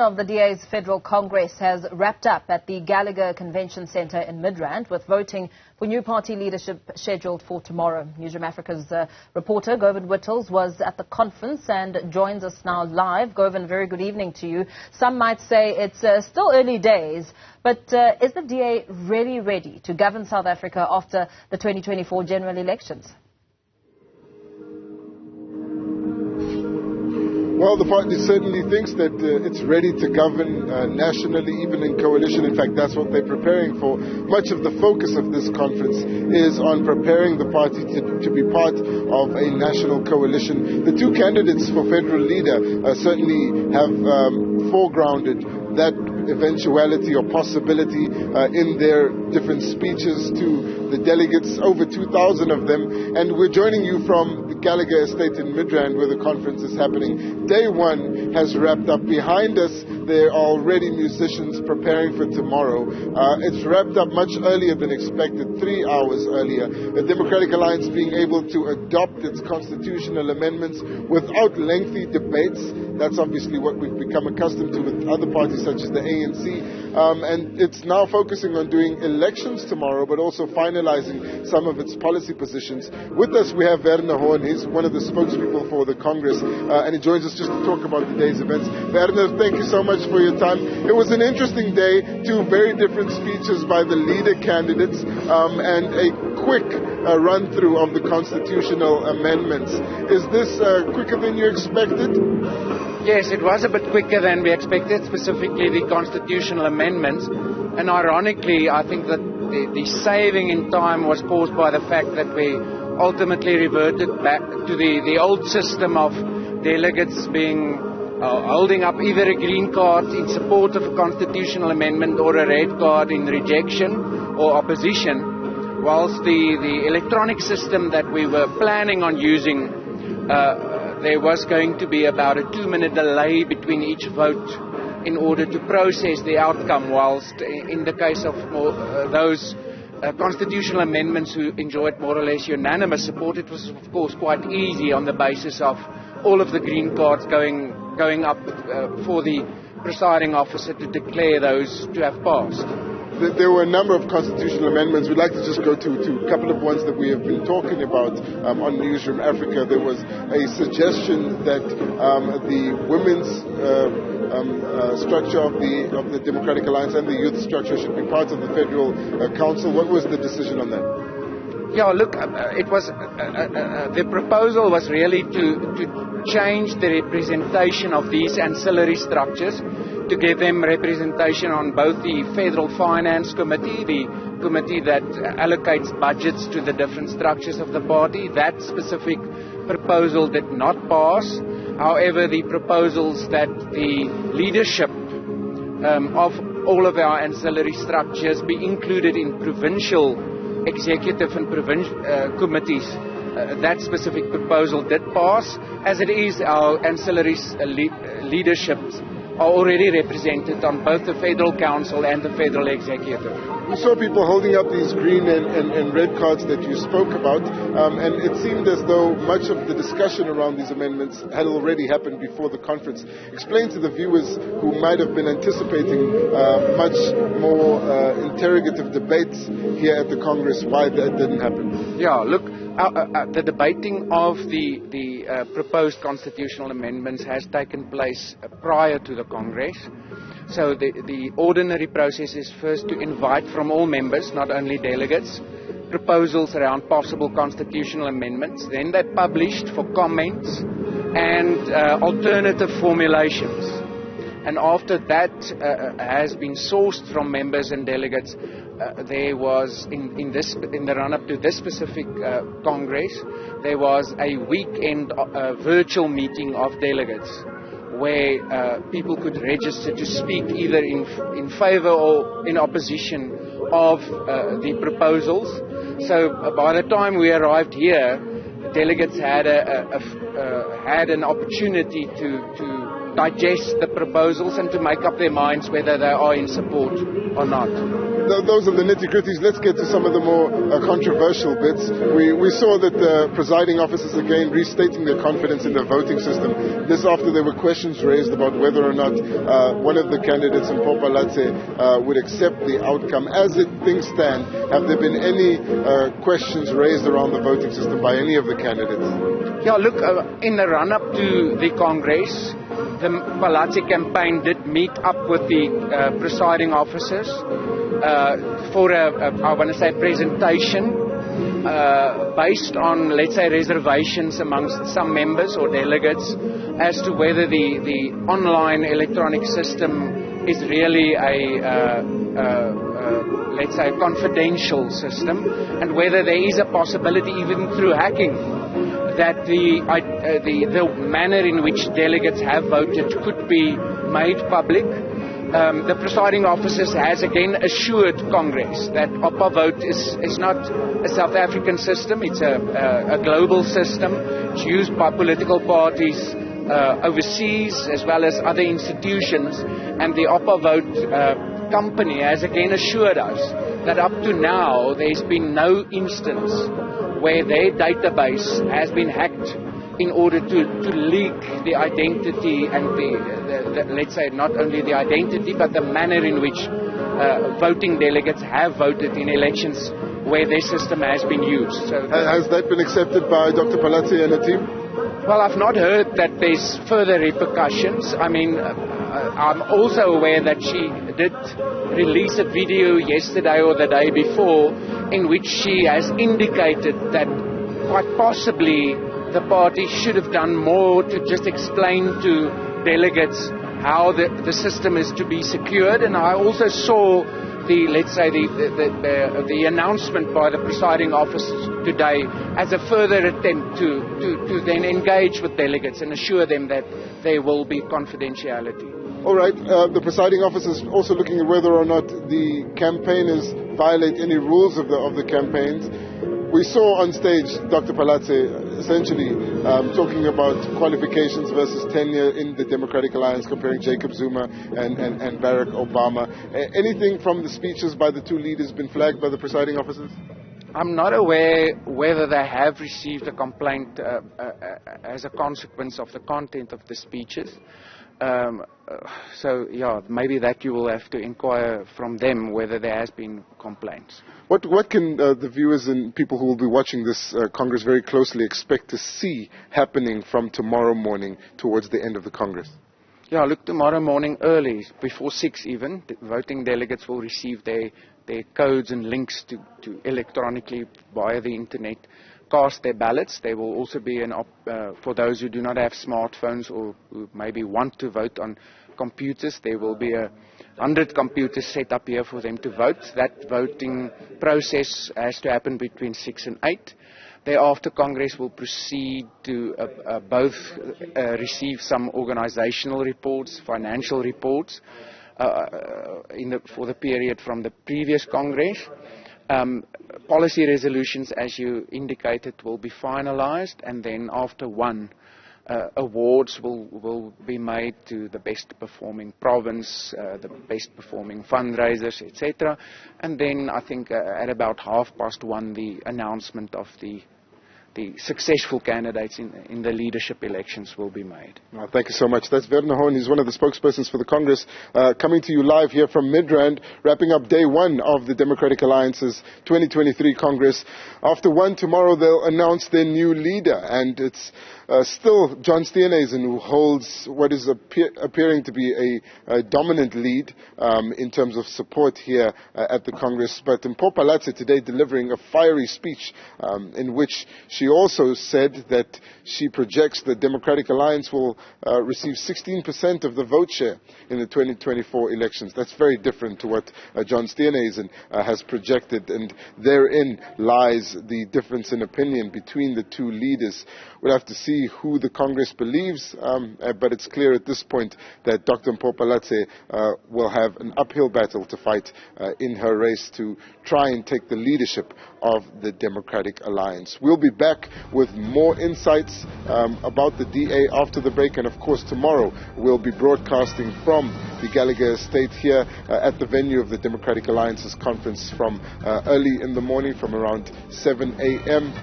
of the DA's Federal Congress has wrapped up at the Gallagher Convention Centre in Midrand, with voting for new party leadership scheduled for tomorrow. Newzroom Afrika's reporter Govan Whittles was at the conference and joins us now live. Govan, very good evening to you. Some might say it's still early days, but is the DA really ready to govern South Africa after the 2024 general elections? Well, the party certainly thinks that it's ready to govern nationally, even in coalition. In fact, that's what they're preparing for. Much of the focus of this conference is on preparing the party to be part of a national coalition. The two candidates for federal leader certainly have foregrounded that eventuality or possibility in their different speeches to the delegates, over 2,000 of them. And we're joining you from the Gallagher estate in Midrand, where the conference is happening. Day one has wrapped up. Behind us, there are already musicians preparing for tomorrow. It's wrapped up much earlier than expected, 3 hours earlier. The Democratic Alliance being able to adopt its constitutional amendments without lengthy debates. That's obviously what we've become accustomed to with other parties such as the ANC. And it's now focusing on doing elections tomorrow, but also finalizing some of its policy positions. With us, we have Werner Horn. He's one of the spokespeople for the Congress, and he joins us just to talk about today's events. Werner, thank you so much for your time. It was an interesting day, two very different speeches by the leader candidates, and a quick run-through of the constitutional amendments. Is this quicker than you expected? Yes, it was a bit quicker than we expected, specifically the constitutional amendments. And ironically, I think that the saving in time was caused by the fact that we ultimately reverted back to the old system of delegates being holding up either a green card in support of a constitutional amendment or a red card in rejection or opposition, whilst the electronic system that we were planning on using, there was going to be about a 2-minute delay between each vote in order to process the outcome, whilst in the case of those constitutional amendments who enjoyed more or less unanimous support, it was of course quite easy on the basis of all of the green cards going up for the presiding officer to declare those to have passed. There were a number of constitutional amendments. We'd like to just go to a couple of ones that we have been talking about on Newzroom Afrika. There was a suggestion that the women's structure of the Democratic Alliance and the youth structure should be part of the Federal Council. What was the decision on that? Yeah, look, it was the proposal was really to change the representation of these ancillary structures, to give them representation on both the Federal Finance Committee, the committee that allocates budgets to the different structures of the party. That specific proposal did not pass. However, the proposals that the leadership of all of our ancillary structures be included in provincial executive and committees, that specific proposal did pass. As it is, our ancillary leaderships are already represented on both the Federal Council and the Federal Executive. We saw people holding up these green and red cards that you spoke about, and it seemed as though much of the discussion around these amendments had already happened before the conference. Explain to the viewers who might have been anticipating much more interrogative debates here at the Congress why that didn't happen. Yeah, look, the debating of the proposed constitutional amendments has taken place prior to the Congress. So the ordinary process is first to invite from all members, not only delegates, proposals around possible constitutional amendments. Then they're published for comments and alternative formulations. And after that has been sourced from members and delegates, there was, in the run-up to this specific Congress, there was a weekend virtual meeting of delegates where people could register to speak either in favor or in opposition of the proposals. So by the time we arrived here, delegates had an opportunity to digest the proposals and to make up their minds whether they are in support or not. those are the nitty-gritties. Let's get to some of the more controversial bits. We saw that the presiding officers again restating their confidence in the voting system. This after there were questions raised about whether or not one of the candidates, Mpho Phalatse, would accept the outcome. As things stand, have there been any questions raised around the voting system by any of the candidates? Yeah, look, in the run-up to the Congress, the Phalatse campaign did meet up with the presiding officers for I want to say, presentation based on, let's say, reservations amongst some members or delegates as to whether the online electronic system is really let's say, a confidential system, and whether there is a possibility, even through hacking, that the manner in which delegates have voted could be made public. The presiding officers has again assured Congress that OPA vote is not a South African system, it's a global system. It's used by political parties overseas as well as other institutions, and the OPA vote company has again assured us that up to now there's been no instance where their database has been hacked in order to leak the identity and the let's say, not only the identity but the manner in which voting delegates have voted in elections where their system has been used. So has that been accepted by Dr. Phalatse and the team? Well, I've not heard that there's further repercussions. I mean, I'm also aware that she did release a video yesterday or the day before in which she has indicated that quite possibly the party should have done more to just explain to delegates how the system is to be secured. And I also saw the announcement by the presiding officers today as a further attempt to then engage with delegates and assure them that there will be confidentiality. All right. The presiding officers also looking at whether or not the campaigners violate any rules of the campaigns. We saw on stage Dr. Phalatse essentially talking about qualifications versus tenure in the Democratic Alliance, comparing Jacob Zuma and Barack Obama. Anything from the speeches by the two leaders been flagged by the presiding officers? I'm not aware whether they have received a complaint as a consequence of the content of the speeches. So, yeah, maybe that you will have to inquire from them whether there has been complaints. What can the viewers and people who will be watching this Congress very closely expect to see happening from tomorrow morning towards the end of the Congress? Yeah, look, tomorrow morning early, before 6 even, the voting delegates will receive their codes and links to electronically via the internet cast their ballots. There will also be for those who do not have smartphones or who maybe want to vote on computers, there will be 100 computers set up here for them to vote. That voting process has to happen between 6 and 8. Thereafter, Congress will proceed to both receive some organizational reports, financial reports for the period from the previous Congress. Policy resolutions, as you indicated, will be finalized, and then after awards will be made to the best performing province, the best performing fundraisers, etc. And then I think at about 1:30 the announcement of the successful candidates in the leadership elections will be made. Well, thank you so much. That's Werner Hoorn. He's one of the spokespersons for the Congress, coming to you live here from Midrand, wrapping up day one of the Democratic Alliance's 2023 Congress. After one tomorrow, they'll announce their new leader, and it's still John Steenhuisen who holds what is appearing to be a dominant lead in terms of support here at the Congress. But Mpho Phalatse today delivering a fiery speech in which she also said that she projects the Democratic Alliance will receive 16% of the vote share in the 2024 elections. That's very different to what John Steenhuisen has projected, and therein lies the difference in opinion between the two leaders. We'll have to see who the Congress believes, but it's clear at this point that Dr. Mpho Phalatse will have an uphill battle to fight in her race to try and take the leadership of the Democratic Alliance. We'll be back back with more insights about the DA after the break. And of course, tomorrow we'll be broadcasting from the Gallagher estate here at the venue of the Democratic Alliance's conference from early in the morning, from around 7 a.m.